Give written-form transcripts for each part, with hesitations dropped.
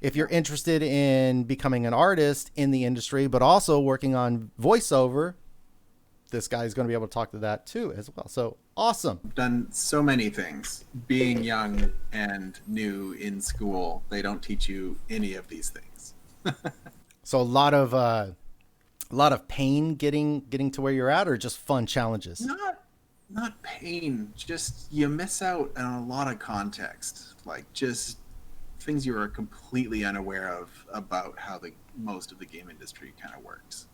if you're interested in becoming an artist in the industry, but also working on voiceover, this guy is going to be able to talk to that too as well. So awesome. Done so many things. Being young and new in school, they don't teach you any of these things. So a lot of pain getting to where you're at, or just fun challenges. Not not pain, just you miss out on a lot of context. Like just things you are completely unaware of about how the most of the game industry kind of works.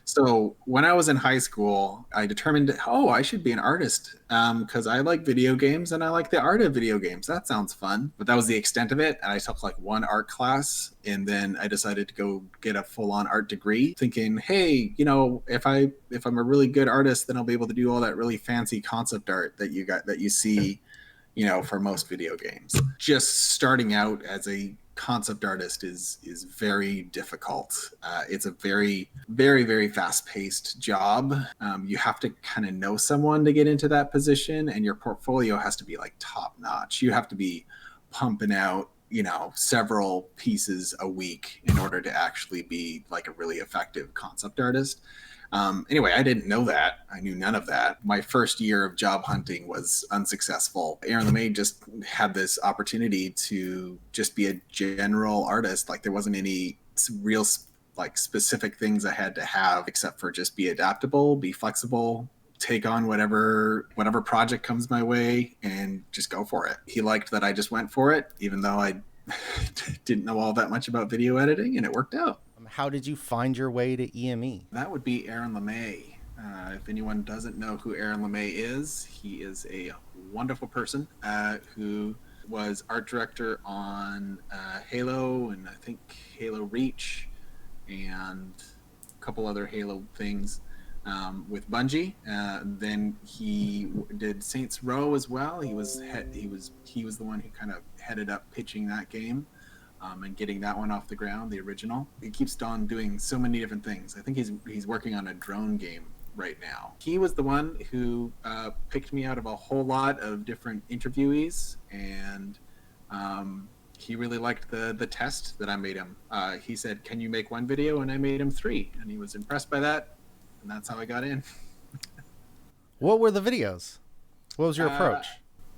So when I was in high school, I determined, oh, I should be an artist because I like video games and I like the art of video games. That sounds fun. But that was the extent of it. And I took like one art class, and then I decided to go get a full-on art degree, thinking, hey, if I'm a really good artist, then I'll be able to do all that really fancy concept art that you see for most video games. Just starting out as a concept artist is very difficult. It's a very, very, very fast paced job. You have to kind of know someone to get into that position, and your portfolio has to be like top notch. You have to be pumping out several pieces a week in order to actually be like a really effective concept artist. Anyway, I didn't know that. I knew none of that. My first year of job hunting was unsuccessful. Aaron LeMay just had this opportunity to just be a general artist. Like there wasn't any real like specific things I had to have except for just be adaptable, be flexible, take on whatever project comes my way and just go for it. He liked that I just went for it, even though I didn't know all that much about video editing, and it worked out. How did you find your way to EME? That would be Aaron LeMay. If anyone doesn't know who Aaron LeMay is, he is a wonderful person who was art director on Halo and I think Halo Reach and a couple other Halo things with Bungie. Then he did Saints Row as well. He was the one who kind of headed up pitching that game and getting that one off the ground, the original. He keeps on doing so many different things. I think he's working on a drone game right now. He was the one who picked me out of a whole lot of different interviewees, and he really liked the test that I made him. He said, "Can you make one video?" And I made him 3, and he was impressed by that, and that's how I got in. What were the videos? What was your Uh, approach?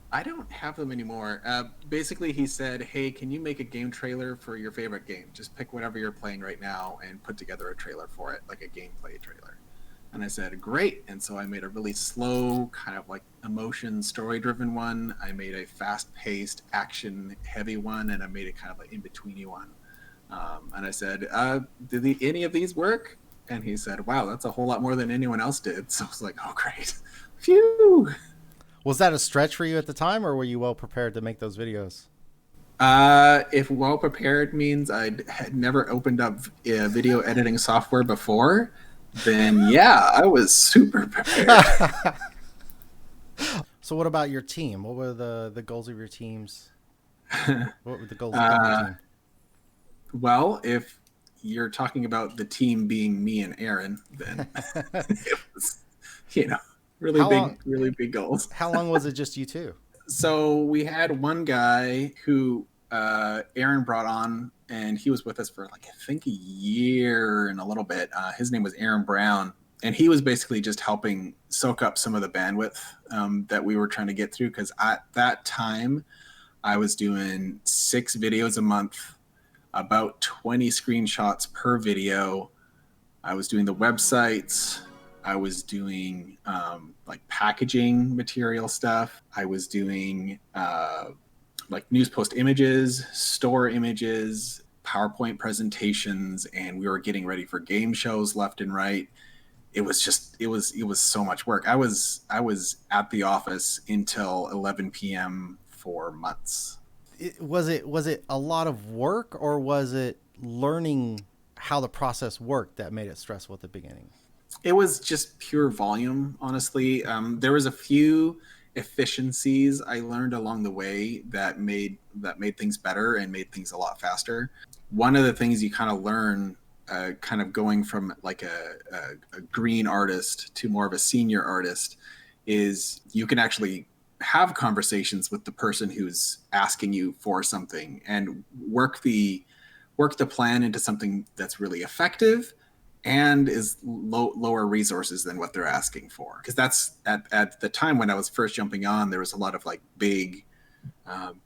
I don't have them anymore. Basically, he said, "Hey, can you make a game trailer for your favorite game? Just pick whatever you're playing right now and put together a trailer for it, like a gameplay trailer." And I said, "Great." And so I made a really slow, kind of like emotion story-driven one. I made a fast-paced, action-heavy one, and I made a kind of like in-betweeny one. And I said, "Did any of these work?" And he said, "Wow, that's a whole lot more than anyone else did." So I was like, "Oh, great, phew." Was that a stretch for you at the time, or were you well prepared to make those videos? If well prepared means I had never opened up video editing software before, then yeah, I was super prepared. So, what about your team? What were the goals of your teams? What were the goals of your uh, team? well, if you're talking about the team being me and Aaron, then it was, you know, How long? really big goals. How long was it just you two? So we had one guy who Aaron brought on, and he was with us for like I think a year and a little bit. His name was Aaron Brown, and he was basically just helping soak up some of the bandwidth that we were trying to get through. Because at that time, I was doing 6 videos a month, about 20 screenshots per video. I was doing the websites. I was doing like packaging material stuff. I was doing like news post images, store images, PowerPoint presentations, and we were getting ready for game shows left and right. It was so much work. I was at the office until 11 p.m. for months. Was it a lot of work, or was it learning how the process worked that made it stressful at the beginning? It was just pure volume, honestly. There was a few efficiencies I learned along the way that made things better and made things a lot faster. One of the things you kind of learn, kind of going from like a green artist to more of a senior artist, is you can actually have conversations with the person who's asking you for something and work work the plan into something that's really effective and is lower resources than what they're asking for. Because that's at the time when I was first jumping on, there was a lot of like big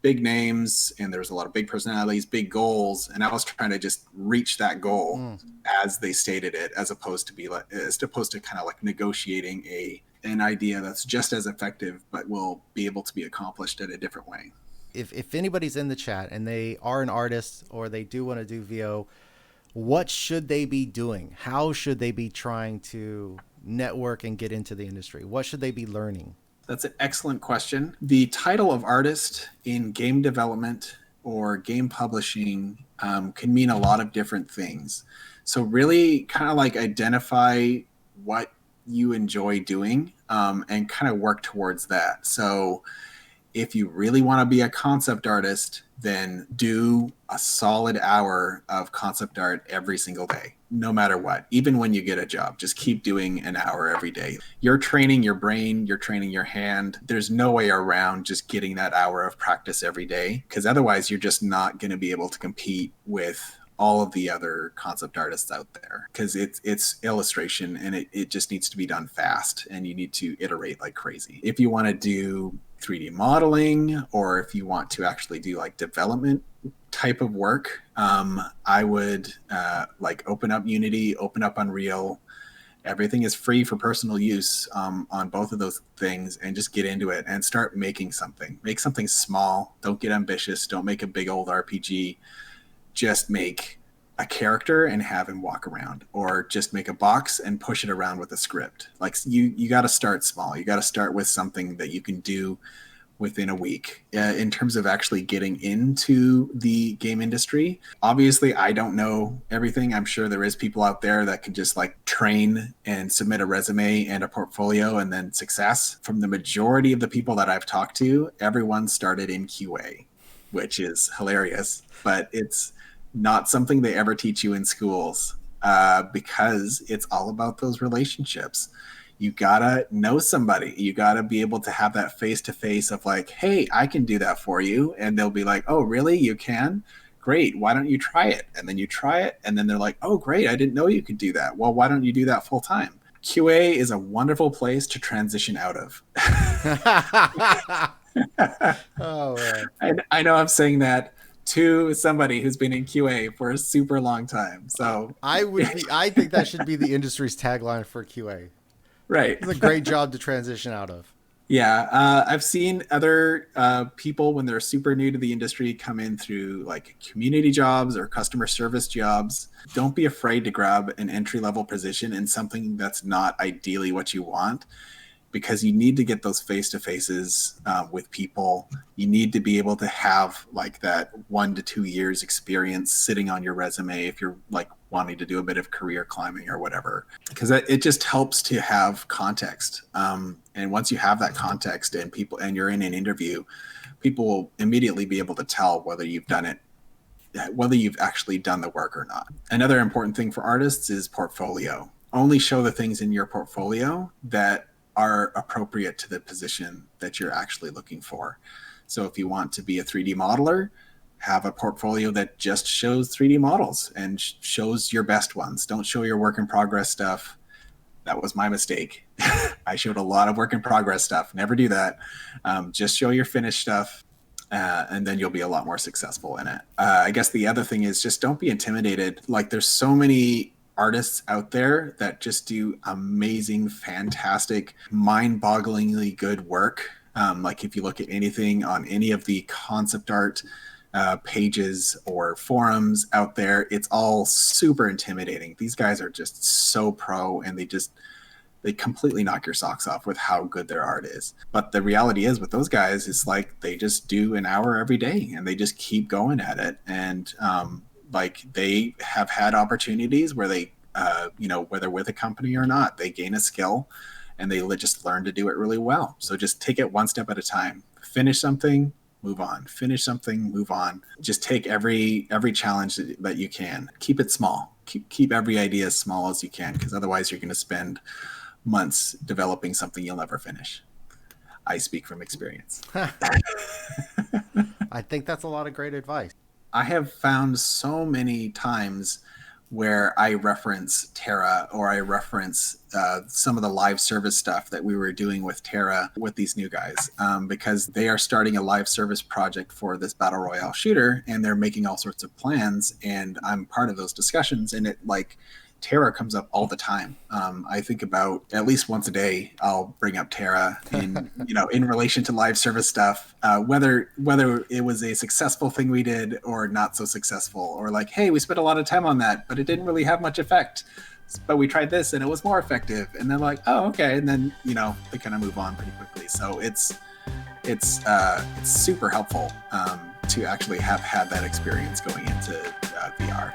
names, and there was a lot of big personalities, big goals, and I was trying to just reach that goal Mm. as they stated it, as opposed to kind of like negotiating an idea that's just as effective but will be able to be accomplished in a different way. If anybody's in the chat and they are an artist or they do want to do VO, what should they be doing? How should they be trying to network and get into the industry? What should they be learning? That's an excellent question. The title of artist in game development or game publishing can mean a lot of different things. So really kind of like identify what you enjoy doing, and kind of work towards that. So if you really want to be a concept artist, then do a solid hour of concept art every single day, no matter what. Even when you get a job, just keep doing an hour every day. You're training your brain, you're training your hand. There's no way around just getting that hour of practice every day, because otherwise you're just not going to be able to compete with all of the other concept artists out there, because it's illustration, and it just needs to be done fast, and you need to iterate like crazy. If you want to do 3D modeling, or if you want to actually do like development type of work, I would like open up Unity, open up Unreal. Everything is free for personal use on both of those things, and just get into it and start making something. Make something small. Don't get ambitious. Don't make a big old RPG. Just make a character and have him walk around, or just make a box and push it around with a script. Like you got to start small. You got to start with something that you can do within a week. In terms of actually getting into the game industry, obviously I don't know everything. I'm sure there is people out there that can just like train and submit a resume and a portfolio and then success. From the majority of the people that I've talked to, everyone started in QA, which is hilarious, but it's not something they ever teach you in schools, because it's all about those relationships. You gotta know somebody. You gotta be able to have that face to face of like, hey, I can do that for you. And they'll be like, oh, really? You can? Great. Why don't you try it? And then you try it. And then they're like, oh, great. I didn't know you could do that. Well, why don't you do that full time? QA is a wonderful place to transition out of. Oh man. I know I'm saying that to somebody who's been in QA for a super long time. So I think that should be the industry's tagline for QA. right. It's a great job to transition out of. Yeah, I've seen other people when they're super new to the industry come in through like community jobs or customer service jobs. Don't be afraid to grab an entry level position in something that's not ideally what you want, because you need to get those face to faces with people. You need to be able to have like that 1 to 2 years experience sitting on your resume if you're like wanting to do a bit of career climbing or whatever, because it just helps to have context. And once you have that context and you're in an interview, people will immediately be able to tell whether you've done it, whether you've actually done the work or not. Another important thing for artists is portfolio. Only show the things in your portfolio that are appropriate to the position that you're actually looking for. So if you want to be a 3D modeler, have a portfolio that just shows 3D models and shows your best ones. Don't show your work in progress stuff. That was my mistake. I showed a lot of work in progress stuff. Never do that. Just show your finished stuff, and then you'll be a lot more successful in it. I guess the other thing is just don't be intimidated. Like there's so many artists out there that just do amazing, fantastic, mind-bogglingly good work. Like if you look at anything on any of the concept art pages or forums out there, it's all super intimidating. These guys are just so pro, and they completely knock your socks off with how good their art is. But the reality is with those guys, it's like they just do an hour every day and they just keep going at it. And like they have had opportunities where they, whether with a company or not, they gain a skill and they just learn to do it really well. So just take it one step at a time. Finish something, move on. Finish something, move on. Just take every challenge that you can. Keep it small. Keep every idea as small as you can, because otherwise you're going to spend months developing something you'll never finish. I speak from experience. I think that's a lot of great advice. I have found so many times where I reference Terra, or I reference some of the live service stuff that we were doing with Terra with these new guys, because they are starting a live service project for this battle royale shooter, and they're making all sorts of plans, and I'm part of those discussions, and it like Terra comes up all the time. I think about at least once a day. I'll bring up Terra in in relation to live service stuff, whether it was a successful thing we did or not so successful, or like, hey, we spent a lot of time on that, but it didn't really have much effect. But we tried this and it was more effective. And they're like, oh, okay. And then they kind of move on pretty quickly. So it's super helpful to actually have had that experience going into VR.